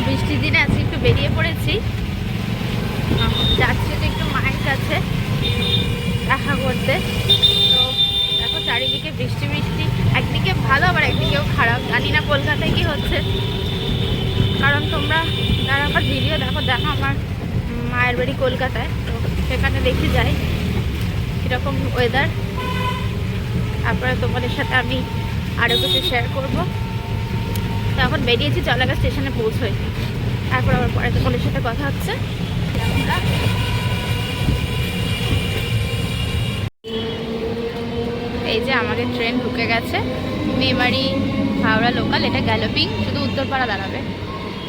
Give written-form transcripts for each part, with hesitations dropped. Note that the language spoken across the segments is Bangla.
বৃষ্টির দিনে আজকে একটু বেরিয়ে পড়েছি, যাচ্ছি তো একটু মায়ের কাছে দেখা করতে। তো দেখো চারিদিকে বৃষ্টি বৃষ্টি, একদিকে ভালো আবার একদিকেও খারাপ। জানি না কলকাতায় কি হচ্ছে, কারণ তোমরা যারা আমার ভিডিও দেখো আমার মায়ের বাড়ি কলকাতায়, তো সেখানে দেখে যাই কীরকম ওয়েদার। তারপরে তোমাদের সাথে আমি আরও কিছু শেয়ার করবো। তো এখন বেরিয়েছি, চলাগা স্টেশনে পৌঁছোই, তারপর আবার পরে তোমাদের সাথে কথা হচ্ছে। এই যে আমাদের ট্রেন ঢুকে গেছে, মেমারি হাওড়া লোকাল, এটা গ্যালোপিং, শুধু উত্তরপাড়া দাঁড়াবে।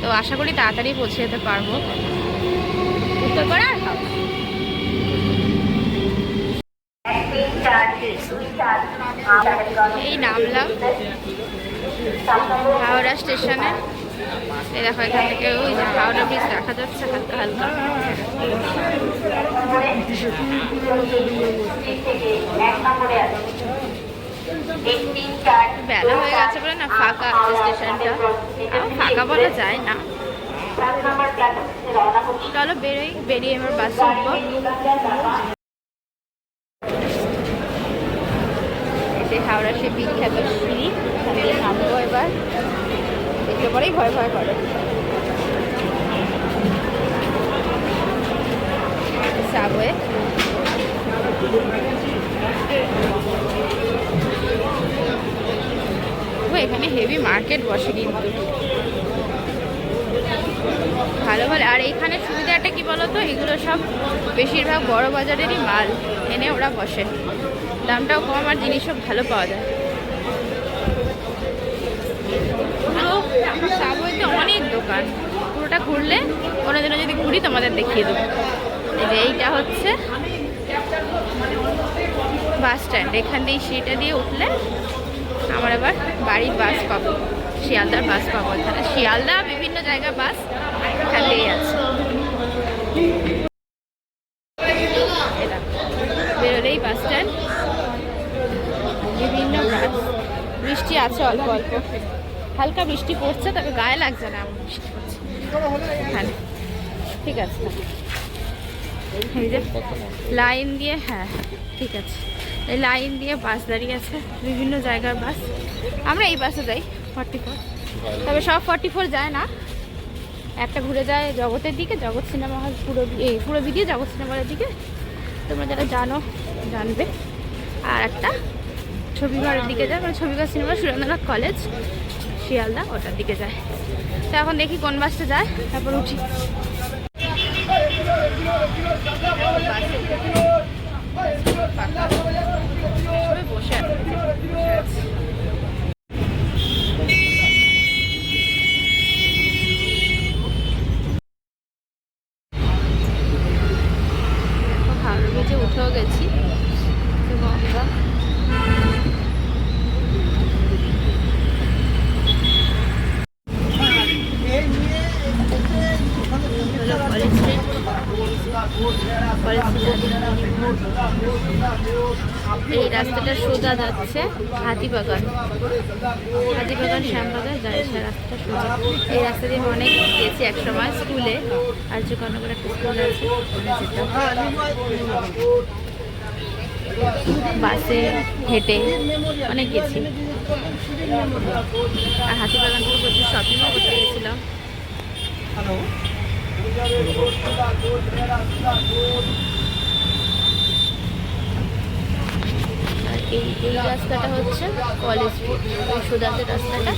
তো আশা করি তাড়াতাড়ি পৌঁছে যেতে পারবো উত্তরপাড়া আর হাওড়া। এই নামলাম হাওড়া স্টেশনে। এই দেখো এখান থেকে ওই যে হাওড়া ব্রিজ দেখা যাচ্ছে হালকা হালকা। বেলা হয়ে গেছে বলে না ফাঁকা আছে স্টেশনটা, ফাঁকা বলা যায় না। চলো বেরিয়ে এবার বাসে উঠবো। হাওড়া সে বিখ্যাত সিঁড়ি, ওখানে নামবো এবার। দেখলে পরেই ভয় ভয় করে। সাবওয়ে এখানে হেভি মার্কেট বসে কিন্তু ভালো ভালো। আর এইখানে সুবিধাটা কি বলতো, এগুলো সব বেশিরভাগ বড় বাজারেরই মাল এনে ওরা বসে, দামটাও কম আর জিনিসও ভালো পাওয়া যায়। পুরো সাবওয়েতে অনেক দোকান, পুরোটা ঘুরলে কোনোদিনও যদি ঘুরি তোমাদের দেখিয়ে দেবো। এই যে এইটা হচ্ছে বাস স্ট্যান্ড, এখান দিয়ে সিঁড়িটা দিয়ে উঠলে আমার আবার বাড়ির বাস পাবো, শিয়ালদার বাস পাবো। এখানে শিয়ালদা বিভিন্ন জায়গার বাস এখান দিয়েই আছে। এটা বেরোলেই বাস স্ট্যান্ড, বিভিন্ন বাস। বৃষ্টি আছে অল্প অল্প, হালকা বৃষ্টি পড়ছে, তবে গায়ে লাগছে না এমন বৃষ্টি পড়ছে এখানে। ঠিক আছে, এই যে লাইন দিয়ে, হ্যাঁ ঠিক আছে, এই লাইন দিয়ে বাস দাঁড়িয়ে আছে, বিভিন্ন জায়গার বাস। আমরা এই বাসে যাই 44, তবে সব 44 যায় না। একটা ঘুরে যায় জগতের দিকে, জগৎ সিনেমা হল পুরো দিয়ে জগৎ সিনেমা হলের দিকে, তোমরা যারা জানো জানবে। আর একটা ছবিঘরের দিকে যায়, মানে ছবিঘর সিনেমা সুরেন্দ্রনাথ কলেজ শিয়ালদা, ওটার দিকে যায়। তো এখন দেখি কোন বাসটা যায়, তারপর উঠি। বসে আছে হাওড়া ব্রিজে উঠেও গেছি। গঙ্গা এই রাস্তাটা সোজা যাচ্ছে হাতিবাগান, শ্যামবাগান যায় সে রাস্তাটা সোজা। এই রাস্তা দিয়ে আমি অনেক গেছি একসময় স্কুলে, আর যে কোনো করে একটা স্কুল আছে বাসে হেঁটে অনেক গেছি। আর হাতিবাগান থেকে প্রচুর শপিংও করতে গেছিলাম। আর এই রাস্তাটা হচ্ছে কলেজ রোড, ওই সোজাতে রাস্তাটা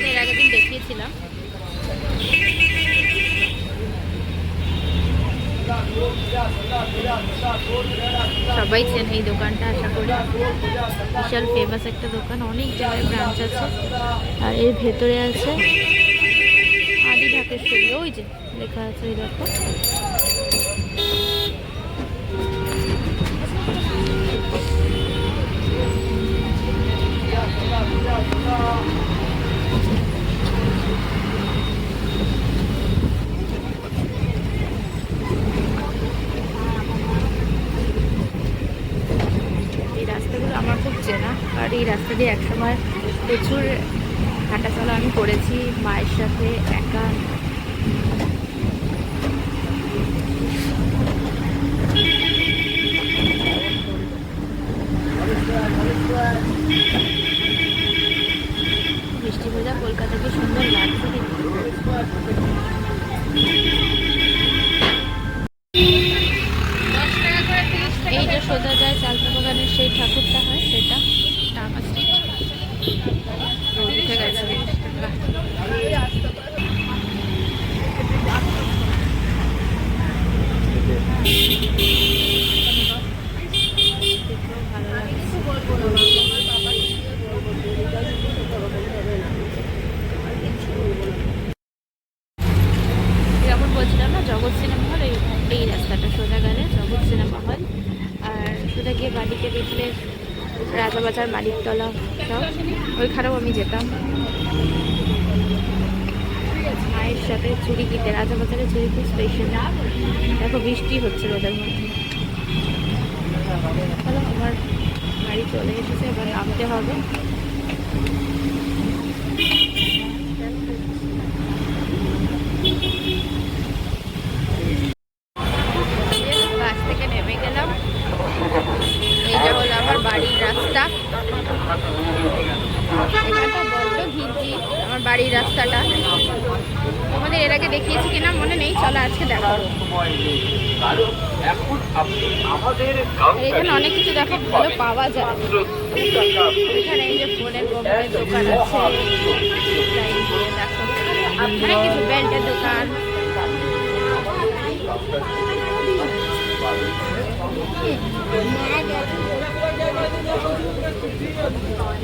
এর আগের দিন দেখিয়েছিলাম। সবাই চেনে এই দোকানটা আশা করি, বিশাল ফেমাস একটা দোকান, অনেক জায়গায় ব্রাঞ্চ আছে। আর এর ভেতরে আছে আদি ঢাকেশ্বরী, ওই যে লেখা আছে, ওই দেখো। এই রাস্তাগুলো আমার খুব চেনা, আর এই রাস্তা দিয়ে একসময় প্রচুর হাঁটা চলা আমি করেছি মায়ের সাথে একা। বৃষ্টি ভেজা কলকাতাকে সুন্দর লাগছে। এই যে সোজা যায় চালতা বাগানের সেই ঠাকুরটা হয়, সেটা টাকা স্ট্রিট উঠে গেছে। যেমন বলছিলাম না, জগৎ সিনেমা হল এই রাস্তাটা সোজা গেলে জগৎ সিনেমা হল, আর সোজা গিয়ে বাড়িতে দেখলে রাজাবাজার, মালিকতলা সব ওইখানেও আমি যেতাম মায়ের সাথে চুরি কিনতে। রাজাবাজারে চুরিপুর স্টেশনে দেখো বৃষ্টি হচ্ছে রোদের মধ্যে। চলো আমার গাড়ি চলে এসেছে, এবার নামতে হবে। বাস থেকে নেমে গেলাম। এইটা হলো আমার বাড়ির রাস্তা। এখানটা বড্ড ঘিঞ্জি আমার বাড়ির রাস্তাটা। তোমাদের এর আগে দেখিয়েছি কিনা মনে নেই, চলো আজকে দেখো। এখানে অনেক কিছু দেখো ভালো পাওয়া যায়। এখানে এই যে ফোনের মোবাইলের দোকান আছে, দেখো অনেক কিছু, বেল্টের দোকান।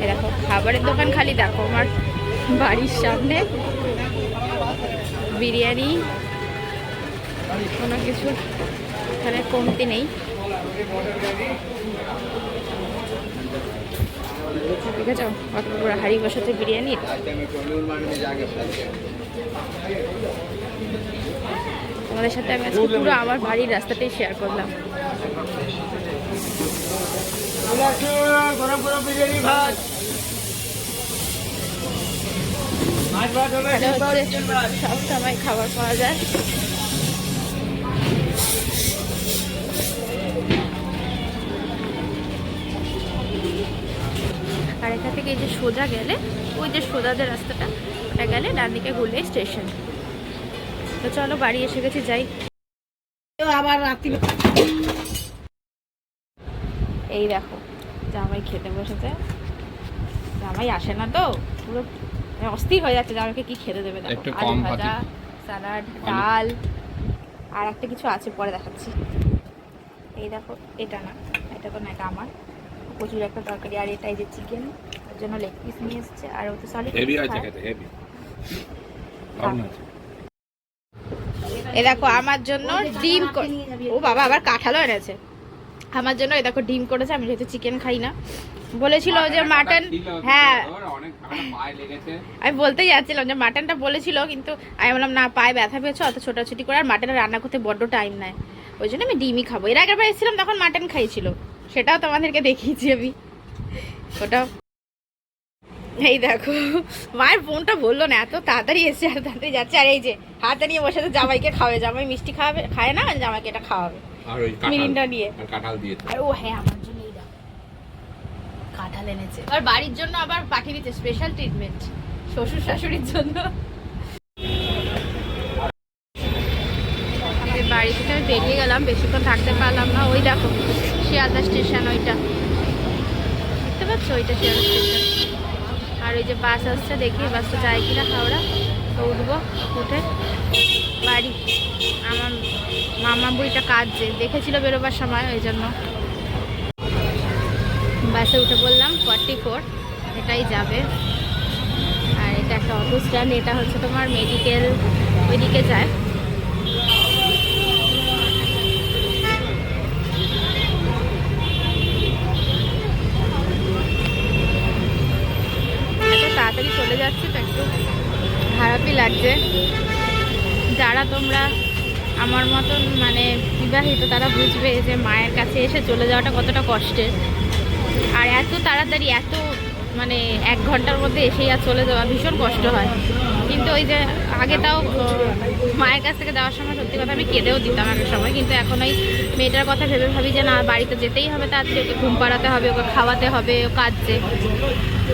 দেখো খাবারের দোকান খালি দেখো আমার বাড়ির সামনে। বিরিয়ানি, কোনো কিছু এখানে কমতি নেই। ঠিক আছে, কত বড় হাড়ি বসাতে বিরিয়ানি। তোমাদের সাথে আমি আজকে পুরো আমার বাড়ির রাস্তাটাই শেয়ার করলাম। সব সময় খাবার পাওয়া যায়। আর এখান থেকে এই যে সোজা গেলে, ওই যে সোজা যে রাস্তাটা, ওটা গেলে ডান দিকে ঘুরলে স্টেশন। তো চলো বাড়ি এসে গেছি, যাই। আবার রাত্রি এই দেখো জামাই খেতে বসেছে। জামাই আসে না তো, পুরো অস্থির হয়ে যাচ্ছে জামাইকে কি খেতে দেবে। দেখো আলু ভাজা, স্যালাড, ডাল, আর একটা কিছু আছে পরে দেখাচ্ছি। এই দেখো, এটা না, এটা তো না, এটা আমার প্রচুর একটা তরকারি। আর এটাই যে চিকেন, ওর জন্য লেগ পিস নিয়ে এসেছে। আর ও তো সলিড হেভি আছে, খেতে হেভি। এই দেখো আমার জন্য ডিম, ও বাবা আবার কাঁঠালও এনেছে আমার জন্য। এই দেখো ডিম করেছে, আমি যেহেতু চিকেন খাই না। বলেছিল যে মাটন, হ্যাঁ আমি বলতেই যাচ্ছিলাম যে মাটনটা বলেছিল, কিন্তু আমি বললাম না, পায়ে ব্যথা পেয়েছো, অত ছোটাছুটি করে আর মাটনটা রান্না করতে বড্ড টাইম নেয়, ওই জন্য আমি ডিমই খাবো। এর আগের বার এসেছিলাম তখন মাটন খাইছিল, সেটাও তোমাদেরকে দেখিয়েছি আমি ওটাও। এই দেখো মায়ের বোনটা বললো না, এত তাড়াতাড়ি এসছে আর তাড়াতাড়ি যাচ্ছে। আর এই যে হাতে নিয়ে বসে তো জামাইকে খাওয়াবে, জামাই মিষ্টি খাওয়াবে, খায় না, জামাইকে এটা খাওয়াবে মিরিন্ডা নিয়ে। আর ও হ্যাঁ আমার জন্য এই দেখো কাঁঠাল এনেছে, আর বাড়ির জন্য আবার পাঠিয়ে দিচ্ছে স্পেশাল ট্রিটমেন্ট শ্বশুর শাশুড়ির জন্য। বাড়ি থেকে আমি বেরিয়ে গেলাম, বেশিক্ষণ থাকতে পারলাম না। ওই দেখো শিয়ালদা স্টেশন, ওইটা দেখতে পাচ্ছ, ওইটা শিয়ালদা স্টেশন। আর ওই যে বাস আসছে, দেখি বাসটা যায় কিনা হাওড়া, তো উঠবো, উঠে বাড়ি। আমার মামা বুড়িটা কাঁদছে, দেখেছিল বেরোবার সময়, ওই জন্য বাসে উঠে বললাম 44 এটাই যাবে। আর এটা একটা অটো স্ট্যান্ড, এটা হচ্ছে তোমার মেডিকেল ওইদিকে যায়। তাড়াতাড়ি চলে যাচ্ছে তো একটু খারাপই লাগছে। যারা তোমরা আমার মতন মানে বিবাহিত, তারা বুঝবে যে মায়ের কাছে এসে চলে যাওয়াটা কতটা কষ্টের। আর এত তাড়াতাড়ি, এত মানে 1 ঘন্টার মধ্যে এসেই আর চলে যাওয়া ভীষণ কষ্ট হয়। কিন্তু ওই যে আগে তাও মায়ের কাছ থেকে যাওয়ার সময় সত্যি কথা আমি কেঁদেও দিতাম আগের সময়, কিন্তু এখন ওই মেয়েটার কথা ভেবে ভাবি যে না, বাড়িতে যেতেই হবে, তাড়াতাড়ি ওকে ঘুম পাড়াতে হবে, ওকে খাওয়াতে হবে, ও কাঁদছে।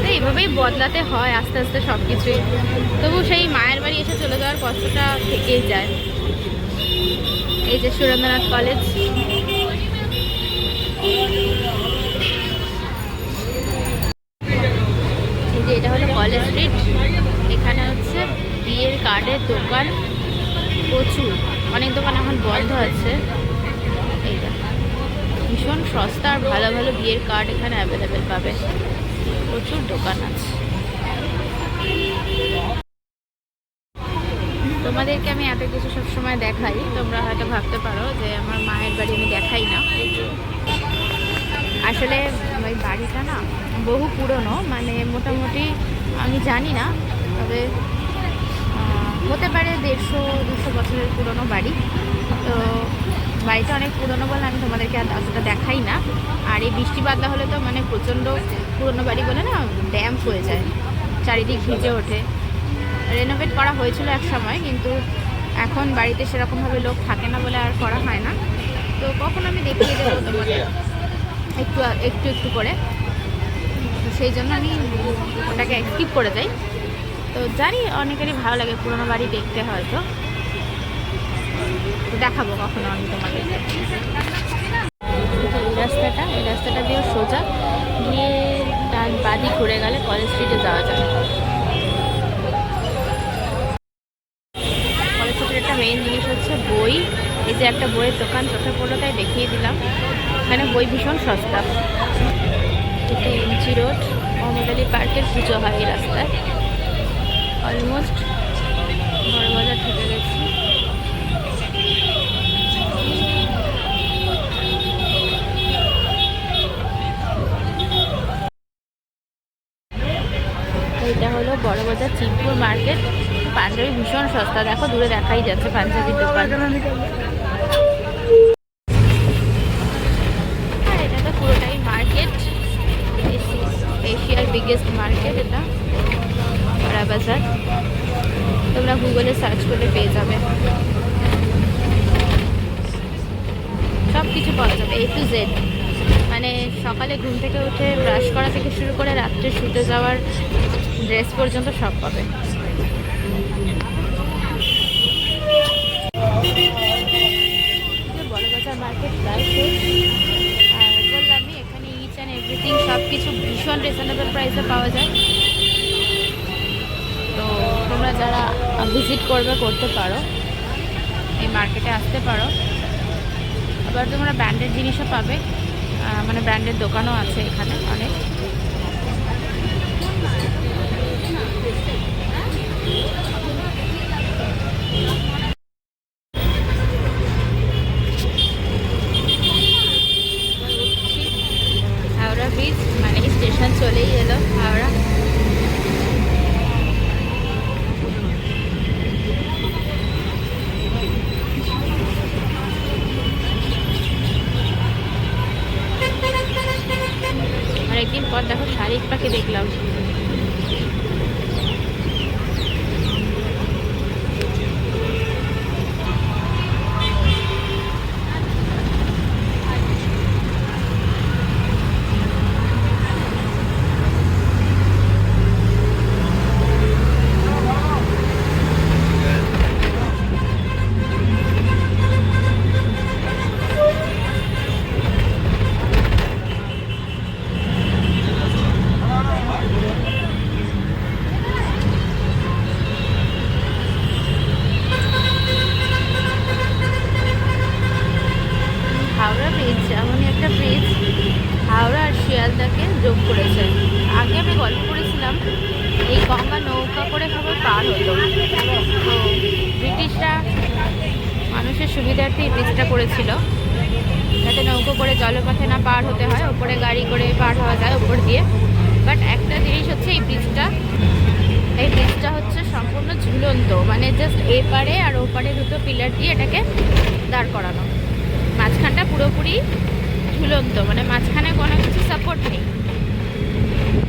তো এইভাবেই বদলাতে হয় আস্তে আস্তে সব কিছুই। তবু সেই মায়ের বাড়ি এসে চলে যাওয়ার কষ্টটা থেকেই যায়। এই যে সুরেন্দ্রনাথ কলেজ, এই যে এটা হলো কলেজ স্ট্রিট। এখানে হচ্ছে বিয়ের কার্ডের দোকান প্রচুর, অনেক দোকান এখন বন্ধ আছে। এইটা ভীষণ সস্তা আর ভালো ভালো বিয়ের কার্ড এখানে অ্যাভেলেবেল পাবে, প্রচুর দোকান আছে। তোমাদেরকে আমি এত কিছু সবসময় দেখাই, তোমরা হয়তো ভাবতে পারো যে আমার মায়ের বাড়ি আমি দেখাই না। আসলে ওই বাড়িটা না বহু পুরনো, মানে মোটামুটি আমি জানি না, তবে হতে পারে 150-200 বছরের পুরনো বাড়ি। তো বাড়িটা অনেক পুরনো বলে আমি তোমাদেরকে আর অতটা দেখাই না। আর এই বৃষ্টি বাদলা হলে তো মানে প্রচণ্ড পুরনো বাড়ি বলে না ড্যাম্প হয়ে যায়, চারিদিক ভিজে ওঠে। রেনোভেট করা হয়েছিল এক সময়, কিন্তু এখন বাড়িতে সেরকমভাবে লোক থাকে না বলে আর করা হয় না। তো কখন আমি দেখিয়ে দেবো তোমাদের একটু একটু একটু করে, তো সেই জন্য আমি ওটাকে স্কিপ করে যাই। তো জানি অনেকেরই ভালো লাগে পুরোনো বাড়ি দেখতে, হয়তো দেখাবো কখনো আমি তোমাদেরকে। এই রাস্তাটা দিয়ে সোজা গিয়ে ডান বাদি ঘুরে গেলে কলেজ স্ট্রিটে যাওয়া যায়। কলেজ স্ট্রিটের একটা মেইন জিনিস হচ্ছে বই। এই যে একটা বইয়ের দোকান চোখে পড়লো তাই দেখিয়ে দিলাম। এখানে বই ভীষণ সস্তা। এটা এমজি রোড, মোহাম্মদ আলী পার্কের পুজো হয় এই রাস্তায়। অলমোস্ট বড়বাজার ঢুকে গেছি। এটা হলো বড়বাজার চিনপুর মার্কেট। পাঞ্জাবি ভীষণ সস্তা, দেখো দূরে দেখাই যাচ্ছে পাঞ্জাবির দোকান। আর এটা তো পুরোটাই মার্কেট, এশিয়ার বিগেস্ট মার্কেট এটা বড়বাজার। তোমরা গুগলে সার্চ করলে পেয়ে যাবে, সব কিছু পাওয়া যাবে A to Z। মানে সকালে ঘুম থেকে উঠে ব্রাশ করা থেকে শুরু করে রাত্রে শুতে যাওয়ার ড্রেস পর্যন্ত সব পাবে। বড়বাজার মার্কেট প্রায় শেষ। আর বললামই এখানে ইচ অ্যান্ড এভরিথিং সব কিছু ভীষণ রিজনেবল প্রাইসে পাওয়া যায়। তো তোমরা যারা ভিজিট করতে পারো, এই মার্কেটে আসতে পারো। আবার তোমরা ব্র্যান্ডেড জিনিসও পাবে, মানে ব্র্যান্ডের দোকানও আছে এখানে অনেক। হাওড়া ব্রিজ মানে স্টেশন চলেই এলো হাওড়া। অনেকদিন পর দেখো শালিক পাখি দেখলাম। হাওড়া ব্রিজ এমনই একটা ব্রিজ হাওড়া আর শিয়ালদাকে যোগ করেছে। আগে আমি গল্প করেছিলাম এই গঙ্গা নৌকা করে সবাই পার হতো। তো ব্রিটিশরা মানুষের সুবিধার্থে এই ব্রিজটা করেছিল, যাতে নৌকো করে জলপথে না পার হতে হয়, ওপরে গাড়ি করে পার হওয়া যায় ওপর দিয়ে। বাট একটা জিনিস হচ্ছে এই ব্রিজটা হচ্ছে সম্পূর্ণ ঝুলন্ত, মানে জাস্ট এপারে আর ওপারে দুটো পিলার দিয়ে এটাকে দাঁড় করানো। মাঝখানটা পুরোপুরি ঝুলন্ত, মানে মাঝখানে কোনো কিছু সাপোর্ট নেই।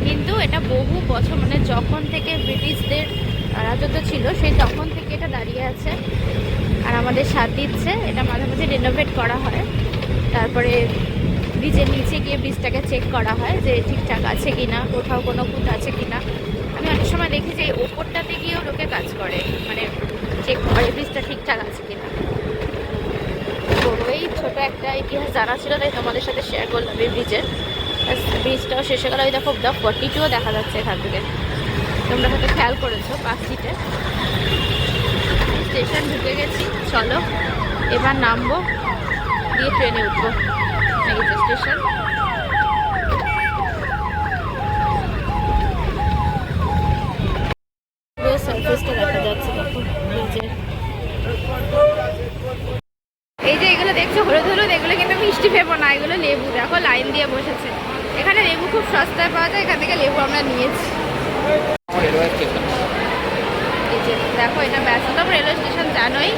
কিন্তু এটা বহু বছর মানে যখন থেকে ব্রিটিশদের রাজত্ব ছিল সেই তখন থেকে এটা দাঁড়িয়ে আছে। আর আমাদের সাথ দিচ্ছে, এটা মাঝে মাঝে রিনোভেট করা হয়। তারপরে ব্রিজের নিচে গিয়ে ব্রিজটাকে চেক করা হয় যে ঠিকঠাক আছে কিনা, কোথাও কোনো খুঁত আছে কিনা। আমি অনেক সময় দেখি যে ওপরটাতে গিয়েও লোকে কাজ করে, মানে চেক করে ব্রিজটা ঠিকঠাক আছে কিনা। তো এই ছোটো একটা ইতিহাস জানা ছিল, তাই তোমাদের সাথে শেয়ার করলাম এই ব্রিজের। ব্রিজটাও শেষ হয়ে গেল। ওই দেখো দ্য 42 দেখা যাচ্ছে এখান থেকে, তোমরা হয়তো খেয়াল করেছো পাঁচ সিটে। স্টেশন ঢুকে গেছি, চলো এবার নামবো, দিয়ে ট্রেনে উঠবো। এই যে স্টেশন। পুরো সার্ফেসটা দেখা যাচ্ছে দেখো ব্রিজের। এই যে এগুলো দেখছো হলুদ হলুদ, এগুলো কিন্তু মিষ্টি ভেবো না, এগুলো লেবু। দেখো লাইন দিয়ে বসেছে। এখানে লেবু খুব সস্তায় পাওয়া যায়, এখান থেকে লেবু আমরা নিয়েছি। এই যে দেখো এটা ব্যস্ততম রেলওয়ে স্টেশন জানোই,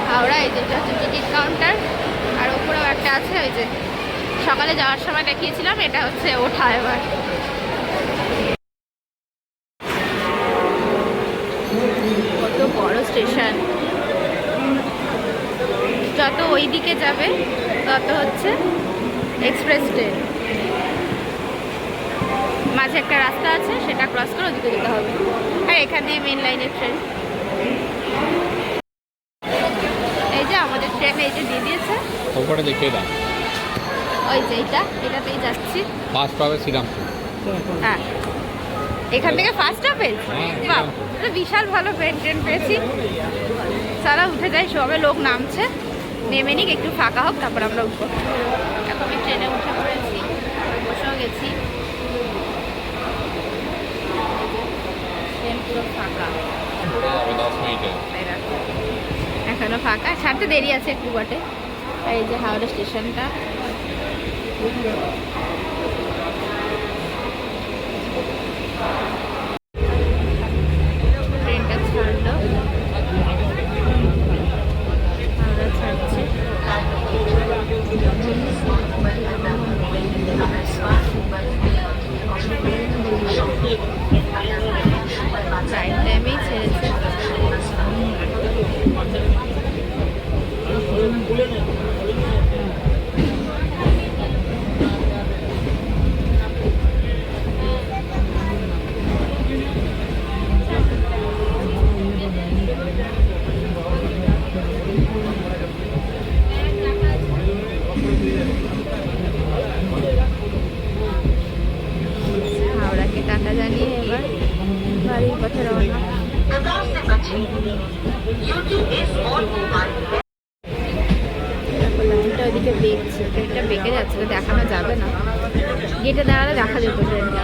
হাওড়া। এই যেটা হচ্ছে টিকিট কাউন্টার, আর ওপরেও একটা আছে। ওই যে সকালে যাওয়ার সময় দেখিয়েছিলাম, এটা হচ্ছে ওঠা। এবার কত বড় স্টেশন, যত ওই দিকে যাবে তত হচ্ছে এক্সপ্রেস ট্রেন। মাঝে একটা রাস্তা আছে, সেটা ক্রস করে ওদিকে যেতে হবে। আর এখান দিয়ে মেন লাইনের ট্রেন। এই যে আমাদের ট্রেন এই যে দিয়ে দিয়েছে, ওপরে দেখিয়ে দাও। ওই যে এটাতেই যাচ্ছি। ফার্স্ট পাবে শ্রীরামপুর। হ্যাঁ, এখান থেকে ফার্স্ট হবে। বাহ, বিশাল ভালো ট্রেন পেয়েছি। সারা উঠে যাই, সবে লোক নামছে, নেমে নিক, একটু ফাঁকা হোক, তারপর আমরা উঠবো। এখন আমি ট্রেনে উঠে পড়েছি, বসেও গেছি। ট্রেন পুরো ফাঁকা, 10 মিনিটে এখনো ফাঁকা, ছাড়তে দেরি আছে একটু বটে। আর এই যে হাওড়া স্টেশনটা। ট্রেনটা ছাড়লো, হাওড়া ছাড়ছে। রাইট টাইমেই ছেড়েছে। হাওড়াকে টাটা জানিয়ে এবার বাড়ির পথে রওনা। লাইনটা ওইদিকে বেঁকছে, ট্রেনটা বেঁকে যাচ্ছে, দেখানো যাবে না। গেটে দাঁড়ালে দেখা যেত ট্রেনটা।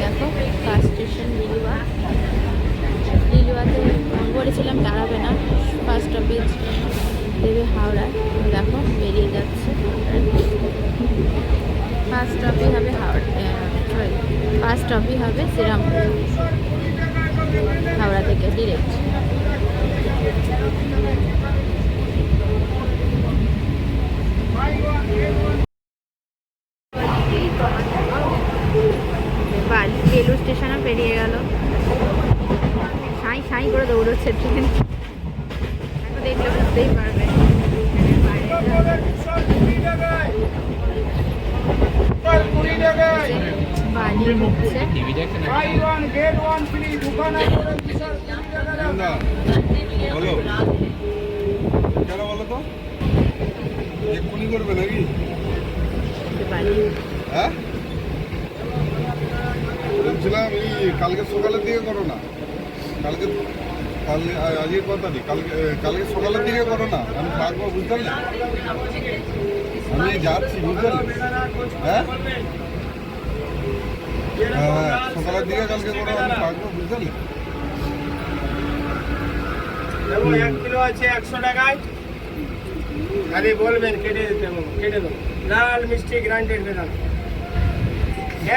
দেখো ফার্স্ট স্টেশন লিলুয়া। লিলুয়াতে বলেছিলাম দাঁড়াবে না, ফার্স্ট স্টপেজ দেবে হাওড়া। দেখো বেরিয়ে যাচ্ছে। ফার্স্ট স্টপই হবে হাওড়া, সরি ফার্স্ট স্টপই হবে শ্রীরামপুর, হাওড়া থেকে ডিরেক্ট। বেলুর স্টেশনও পেরিয়ে গেল। সাঁই সাঁই করে দৌড়চ্ছে ট্রেন, দেখলে বুঝতেই পারবে। বালি হচ্ছে বলো কেন বলো তো, এক্ষুনি করবে নাকি? বালি। হ্যাঁ বলছিলাম এই কালকে সকালের দিকে করো না, কালকে আজকের কথা নেই, কালকে সকালের দিকে করো না, আমি থাকবো বুঝতে পারলে, আমি যাচ্ছি বুঝতে পারলে। হ্যাঁ হ্যাঁ সকালের দিকে কালকে করো আমি থাকবো বুঝলি। দেখো 1 কিলো আছে 100 টাকায়, খালি বলবেন কেটে দিতে হবে, কেটে দেবো। লাল মিষ্টি গ্রাইন্ডেড বেদানা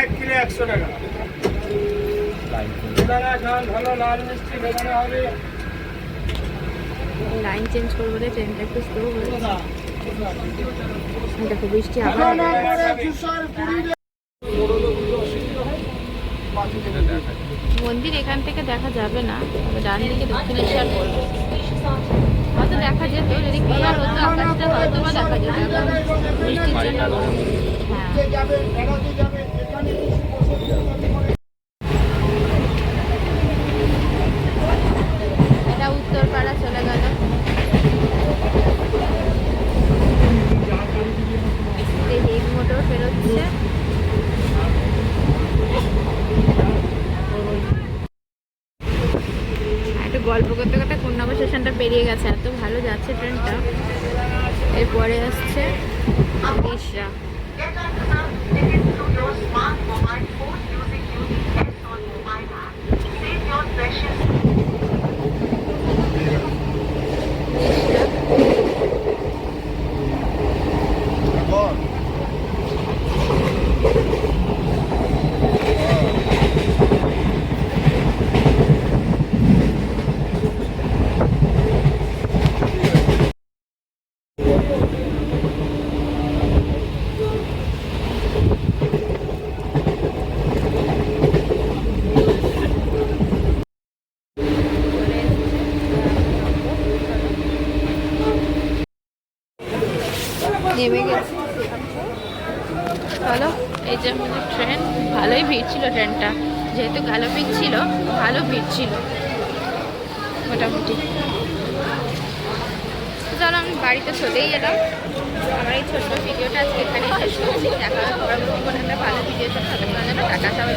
1 কিলো 100 টাকা। বেদানা খান ভালো, লাল মিষ্টি বেদানা হবে। লাইন চেঞ্জ করবো বলে ট্রেনটা একটু স্লো হয়েছে। দেখো বৃষ্টি আবার মন্দির এখান থেকে দেখা যাবে না, তবে ডান দিকে দক্ষিণেশ্বর বলবো হয়তো দেখা যেত, যদি ক্লিয়ার হতো আকাশটা হয়তো বা দেখা যেত। এখন বৃষ্টির জন্য হ্যাঁ এটা উত্তরপাড়া চলে গেল। হিট মোটর বেরোচ্ছে। একটু গল্প করতে করতে কন্যাবা স্টেশনটা পেরিয়ে গেছে, এত ভালো যাচ্ছে ট্রেনটা। এরপরে আসছে উড়িষ্যা। বল নেমে গেছে। চলো, এই যে আমাদের ট্রেন। ভালোই ভিড় ছিল ট্রেনটা, যেহেতু গ্যালোপিং ছিল ভালো ভিড় ছিল মোটামুটি। চলো আমি বাড়িতে চলেই এলাম। আমার এই ছোট্ট ভিডিওটা আজকে এখানেই শেষ করছি। দেখা হবে পরবর্তী কোনো একটা ভালো ভিডিওর সাথে। টাটা সবাই।